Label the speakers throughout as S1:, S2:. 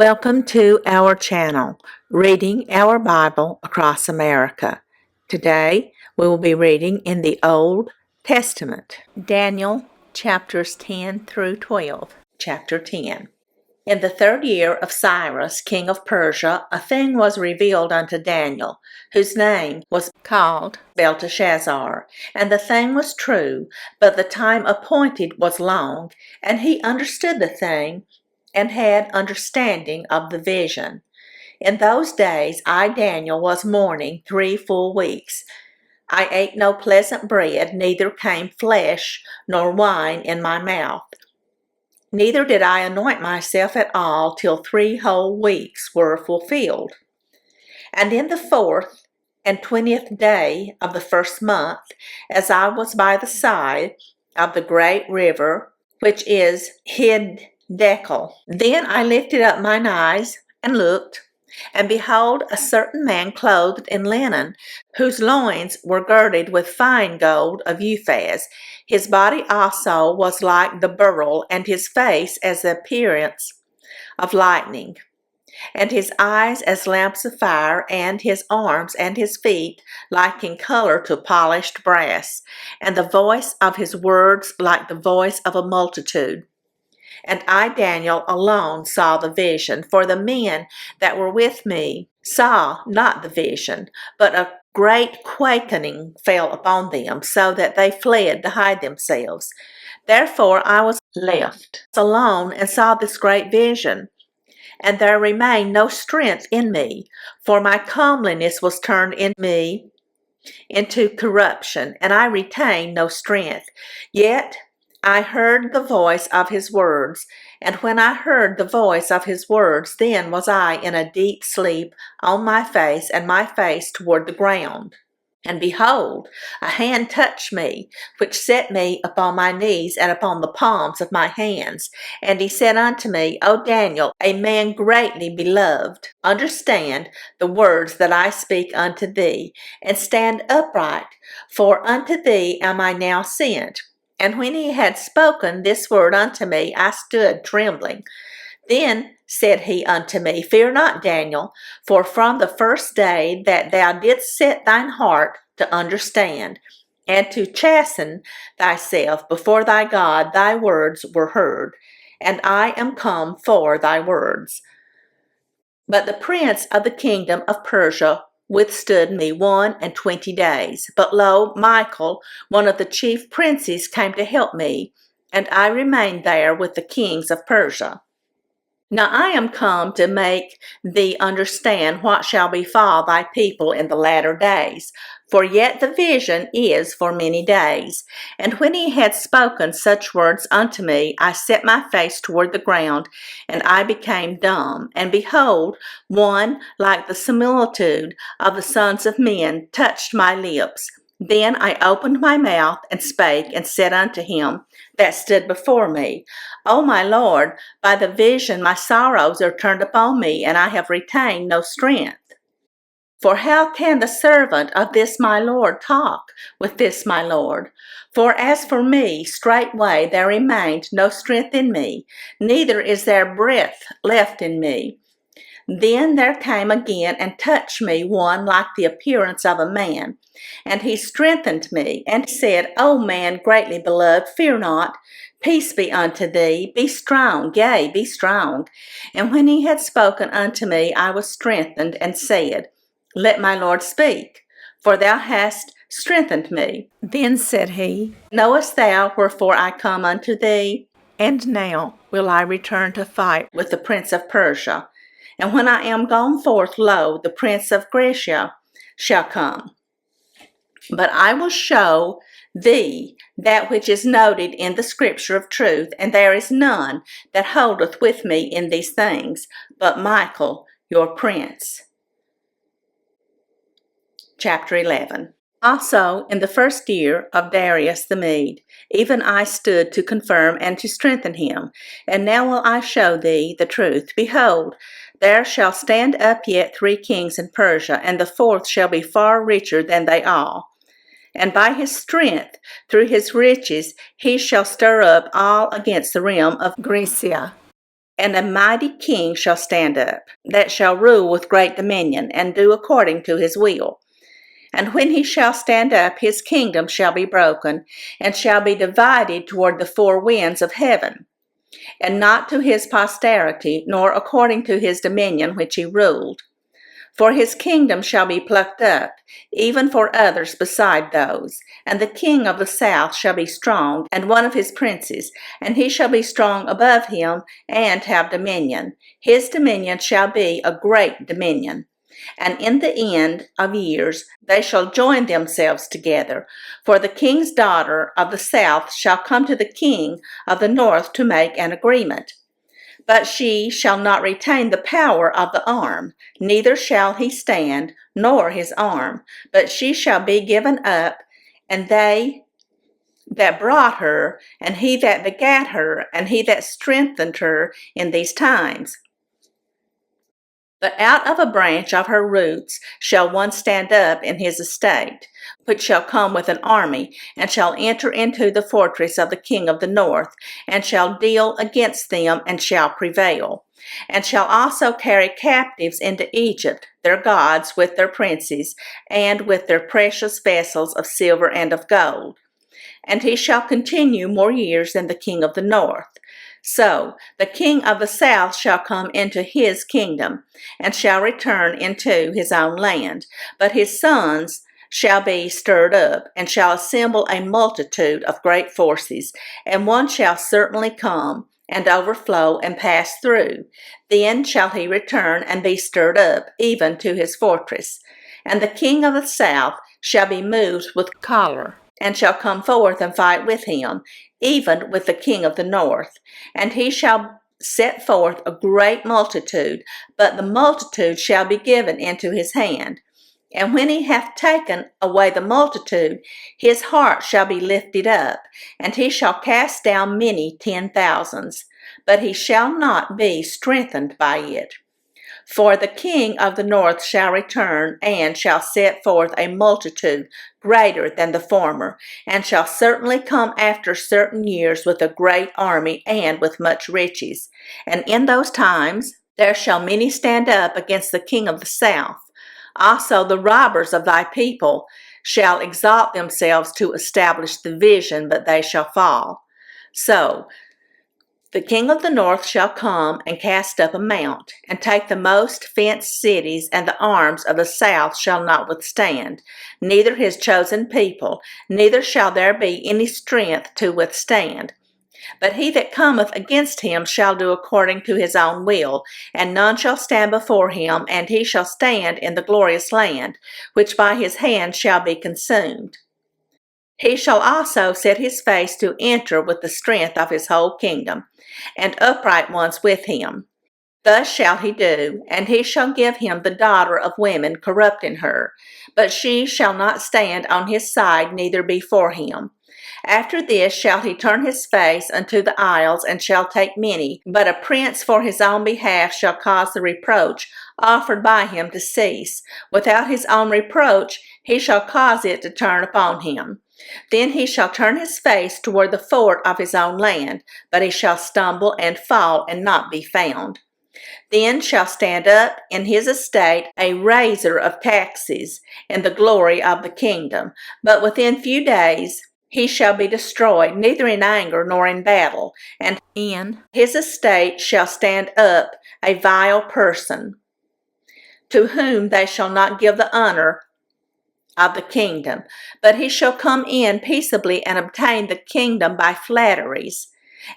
S1: Welcome to our channel, Reading Our Bible Across America. Today we will be reading in the Old Testament, Daniel chapters 10 through 12. Chapter 10. In the 3rd year of Cyrus, king of Persia, a thing was revealed unto Daniel, whose name was called Belteshazzar. And the thing was true, but the time appointed was long, and he understood the thing, and had understanding of the vision. In those days I, Daniel, was mourning 3 full weeks. I ate no pleasant bread, neither came flesh nor wine in my mouth. Neither did I anoint myself at all till 3 whole weeks were fulfilled. And in the 4th and 20th day of the 1st month, as I was by the side of the great river, which is Hiddekel, then I lifted up mine eyes and looked, and behold, a certain man clothed in linen, whose loins were girded with fine gold of Uphaz. His body also was like the beryl, and his face as the appearance of lightning, and his eyes as lamps of fire, and his arms and his feet like in color to polished brass, and the voice of his words like the voice of a multitude. And I, Daniel, alone saw the vision, for the men that were with me saw not the vision, but a great quaking fell upon them, so that they fled to hide themselves. Therefore I was left alone and saw this great vision, and there remained no strength in me, for my comeliness was turned in me into corruption, and I retained no strength. Yet I heard the voice of his words, and when I heard the voice of his words, then was I in a deep sleep on my face, and my face toward the ground. And behold, a hand touched me, which set me upon my knees and upon the palms of my hands. And he said unto me, O Daniel, a man greatly beloved, understand the words that I speak unto thee, and stand upright, for unto thee am I now sent. And when he had spoken this word unto me, I stood trembling. Then said he unto me, Fear not, Daniel, for from the first day that thou didst set thine heart to understand, and to chasten thyself before thy God, thy words were heard, and I am come for thy words. But the prince of the kingdom of Persia withstood me 21 days. But lo, Michael, one of the chief princes, came to help me, and I remained there with the kings of Persia. Now I am come to make thee understand what shall befall thy people in the latter days. For yet the vision is for many days. And when he had spoken such words unto me, I set my face toward the ground, and I became dumb. And behold, one like the similitude of the sons of men touched my lips. Then I opened my mouth and spake, and said unto him that stood before me, O my Lord, by the vision my sorrows are turned upon me, and I have retained no strength. For how can the servant of this my Lord talk with this my Lord? For as for me, straightway there remained no strength in me, neither is there breath left in me. Then there came again and touched me one like the appearance of a man, and he strengthened me, and said, O man greatly beloved, fear not, peace be unto thee, be strong, yea, be strong. And when he had spoken unto me, I was strengthened, and said, Let my Lord speak, for thou hast strengthened me. Then said he, Knowest thou wherefore I come unto thee? And now will I return to fight with the prince of Persia. And when I am gone forth, lo, the prince of Grecia shall come. But I will show thee that which is noted in the scripture of truth, and there is none that holdeth with me in these things, but Michael your prince. Chapter 11. Also in the 1st year of Darius the Mede, even I stood to confirm and to strengthen him. And now will I show thee the truth. Behold, there shall stand up yet 3 kings in Persia, and the 4th shall be far richer than they all. And by his strength, through his riches, he shall stir up all against the realm of Grecia. And a mighty king shall stand up, that shall rule with great dominion, and do according to his will. And when he shall stand up, his kingdom shall be broken, and shall be divided toward the four winds of heaven, and not to his posterity, nor according to his dominion which he ruled. For his kingdom shall be plucked up, even for others beside those. And the king of the south shall be strong, and one of his princes, and he shall be strong above him, and have dominion. His dominion shall be a great dominion. And in the end of years they shall join themselves together. For the king's daughter of the south shall come to the king of the north to make an agreement. But she shall not retain the power of the arm, neither shall he stand, nor his arm, but she shall be given up, and they that brought her, and he that begat her, and he that strengthened her in these times. But out of a branch of her roots shall one stand up in his estate, which shall come with an army, and shall enter into the fortress of the king of the north, and shall deal against them, and shall prevail, and shall also carry captives into Egypt, their gods with their princes, and with their precious vessels of silver and of gold. And he shall continue more years than the king of the north. So the king of the south shall come into his kingdom, and shall return into his own land. But his sons shall be stirred up, and shall assemble a multitude of great forces, and one shall certainly come, and overflow, and pass through. Then shall he return, and be stirred up, even to his fortress. And the king of the south shall be moved with choler, and shall come forth and fight with him, even with the king of the north. And he shall set forth a great multitude, but the multitude shall be given into his hand. And when he hath taken away the multitude, his heart shall be lifted up, and he shall cast down many 10,000s, but he shall not be strengthened by it. For the king of the north shall return, and shall set forth a multitude greater than the former, and shall certainly come after certain years with a great army, and with much riches. And in those times there shall many stand up against the king of the south. Also the robbers of thy people shall exalt themselves to establish the vision, but they shall fall. So the king of the north shall come and cast up a mount, and take the most fenced cities, and the arms of the south shall not withstand, neither his chosen people, neither shall there be any strength to withstand. But he that cometh against him shall do according to his own will, and none shall stand before him, and he shall stand in the glorious land, which by his hand shall be consumed. He shall also set his face to enter with the strength of his whole kingdom, and upright ones with him. Thus shall he do, and he shall give him the daughter of women, corrupting her, but she shall not stand on his side, neither be for him. After this shall he turn his face unto the isles, and shall take many, but a prince for his own behalf shall cause the reproach offered by him to cease. Without his own reproach he shall cause it to turn upon him. Then he shall turn his face toward the fort of his own land, but he shall stumble and fall, and not be found. Then shall stand up in his estate a raiser of taxes in the glory of the kingdom, but within few days he shall be destroyed, neither in anger nor in battle, and in his estate shall stand up a vile person, to whom they shall not give the honor of the kingdom, but he shall come in peaceably, and obtain the kingdom by flatteries.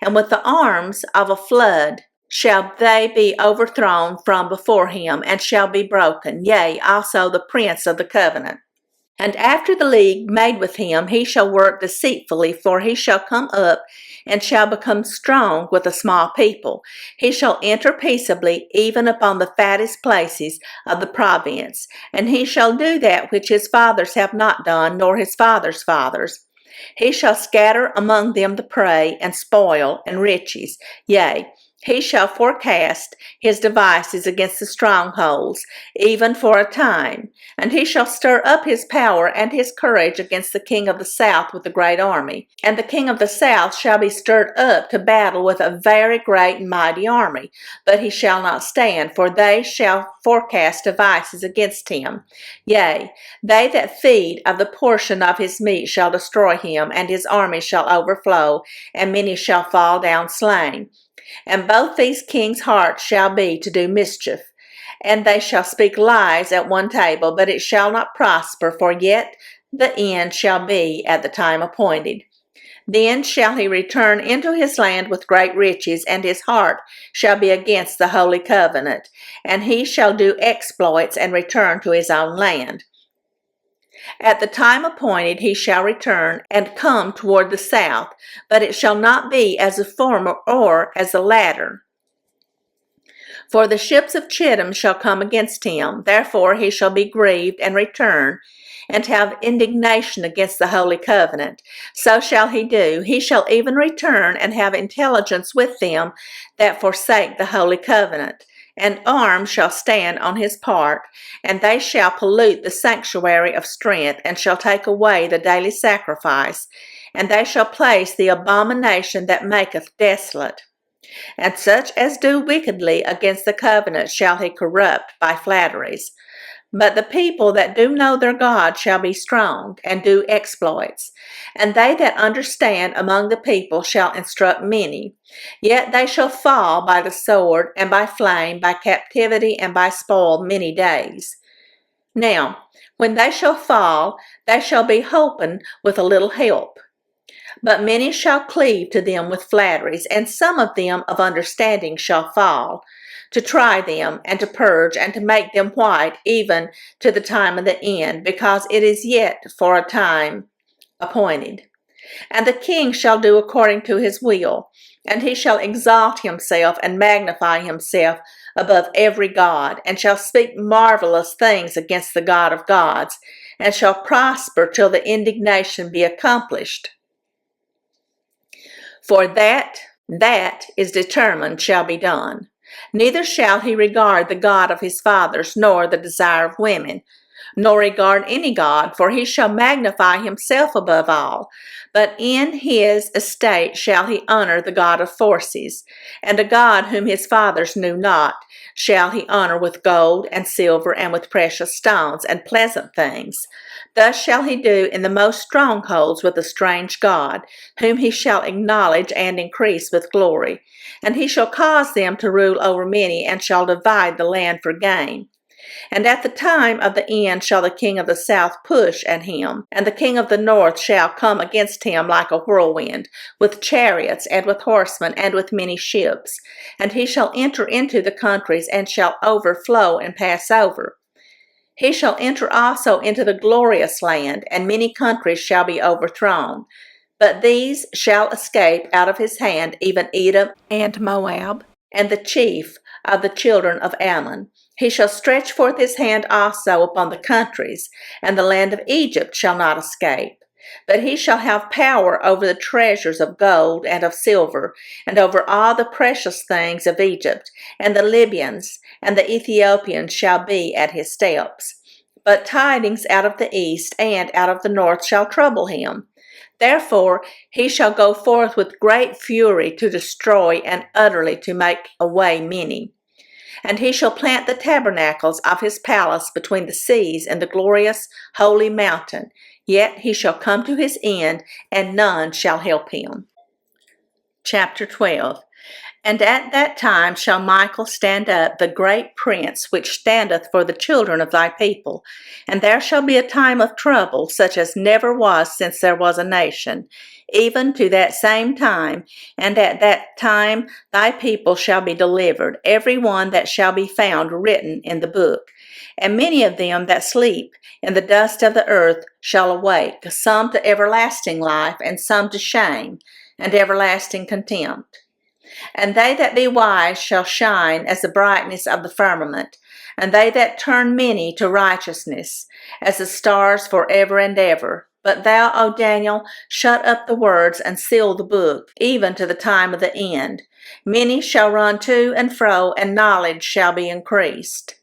S1: And with the arms of a flood shall they be overthrown from before him, and shall be broken, yea, also the prince of the covenant. And after the league made with him, he shall work deceitfully, for he shall come up, and shall become strong with a small people. He shall enter peaceably, even upon the fattest places of the province. And he shall do that which his fathers have not done, nor his fathers' fathers. He shall scatter among them the prey, and spoil, and riches, yea, He shall forecast his devices against the strongholds, even for a time, and he shall stir up his power and his courage against the king of the south with a great army. And the king of the south shall be stirred up to battle with a very great and mighty army, but he shall not stand, for they shall forecast devices against him. Yea, they that feed of the portion of his meat shall destroy him, and his army shall overflow, and many shall fall down slain. And both these kings' hearts shall be to do mischief, and they shall speak lies at one table, but it shall not prosper, for yet the end shall be at the time appointed. Then shall he return into his land with great riches, and his heart shall be against the holy covenant, and he shall do exploits and return to his own land. At the time appointed he shall return and come toward the south, but it shall not be as the former or as the latter. For the ships of Chittim shall come against him, therefore he shall be grieved and return, and have indignation against the holy covenant. So shall he do. He shall even return and have intelligence with them that forsake the holy covenant. And arm shall stand on his part, and they shall pollute the sanctuary of strength, and shall take away the daily sacrifice, and they shall place the abomination that maketh desolate. And such as do wickedly against the covenant shall he corrupt by flatteries. But the people that do know their God shall be strong, and do exploits. And they that understand among the people shall instruct many. Yet they shall fall by the sword, and by flame, by captivity, and by spoil many days. Now, when they shall fall, they shall be holpen with a little help. But many shall cleave to them with flatteries, and some of them of understanding shall fall, to try them, and to purge, and to make them white, even to the time of the end, because it is yet for a time appointed. And the king shall do according to his will, and he shall exalt himself and magnify himself above every god, and shall speak marvelous things against the God of gods, and shall prosper till the indignation be accomplished. For that is determined shall be done. Neither shall he regard the God of his fathers, nor the desire of women, nor regard any God, for he shall magnify himself above all. But in his estate shall he honor the God of forces, and a God whom his fathers knew not shall he honor with gold and silver, and with precious stones and pleasant things. Thus shall he do in the most strongholds with a strange God, whom he shall acknowledge and increase with glory. And he shall cause them to rule over many, and shall divide the land for gain. And at the time of the end shall the king of the south push at him, and the king of the north shall come against him like a whirlwind, with chariots, and with horsemen, and with many ships. And he shall enter into the countries, and shall overflow and pass over. He shall enter also into the glorious land, and many countries shall be overthrown. But these shall escape out of his hand, even Edom and Moab, and the chief of the children of Ammon. He shall stretch forth his hand also upon the countries, and the land of Egypt shall not escape. But he shall have power over the treasures of gold and of silver, and over all the precious things of Egypt, and the Libyans and the Ethiopians shall be at his steps. But tidings out of the east and out of the north shall trouble him. Therefore he shall go forth with great fury to destroy and utterly to make away many. And he shall plant the tabernacles of his palace between the seas and the glorious holy mountain. Yet he shall come to his end, and none shall help him. Chapter 12. And at that time shall Michael stand up, the great prince, which standeth for the children of thy people. And there shall be a time of trouble, such as never was since there was a nation, even to that same time. And at that time thy people shall be delivered, every one that shall be found written in the book. And many of them that sleep in the dust of the earth shall awake, some to everlasting life, and some to shame and everlasting contempt. And they that be wise shall shine as the brightness of the firmament, and they that turn many to righteousness, as the stars forever and ever. But thou, O Daniel, shut up the words and seal the book, even to the time of the end. Many shall run to and fro, and knowledge shall be increased.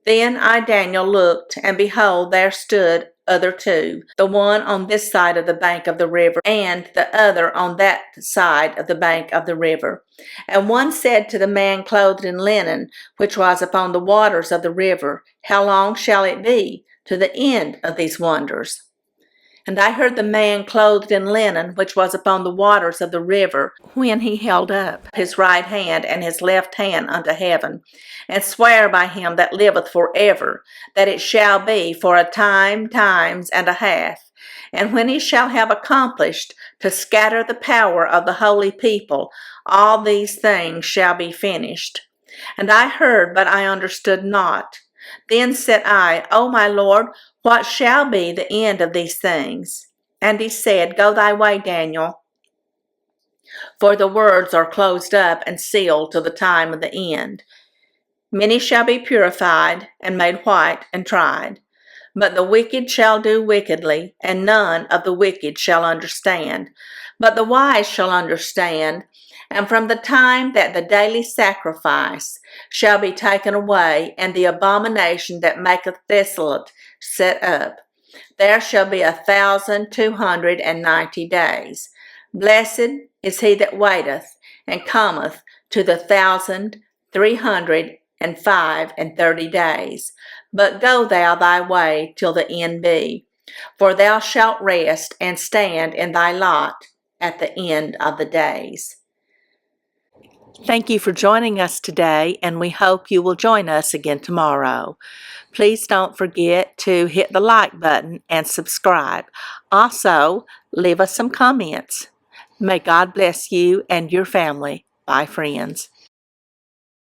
S1: Then I, Daniel, looked, and behold, there stood other two, the one on this side of the bank of the river, and the other on that side of the bank of the river. And one said to the man clothed in linen, which was upon the waters of the river, How long shall it be to the end of these wonders? And I heard the man clothed in linen, which was upon the waters of the river, when he held up his right hand and his left hand unto heaven, and sware by him that liveth for ever, that it shall be for a time, times, and a half. And when he shall have accomplished to scatter the power of the holy people, all these things shall be finished. And I heard, but I understood not. Then said I, O my Lord, what shall be the end of these things? And he said, Go thy way, Daniel, for the words are closed up and sealed till the time of the end. Many shall be purified and made white and tried. But the wicked shall do wickedly, and none of the wicked shall understand. But the wise shall understand, and from the time that the daily sacrifice shall be taken away, and the abomination that maketh desolate set up, there shall be 1,290 days. Blessed is he that waiteth, and cometh to the 1,335 days. But go thou thy way till the end be, for thou shalt rest and stand in thy lot at the end of the days. Thank you for joining us today, and we hope you will join us again tomorrow. Please don't forget to hit the like button and subscribe. Also, leave us some comments. May God bless you and your family. Bye, friends.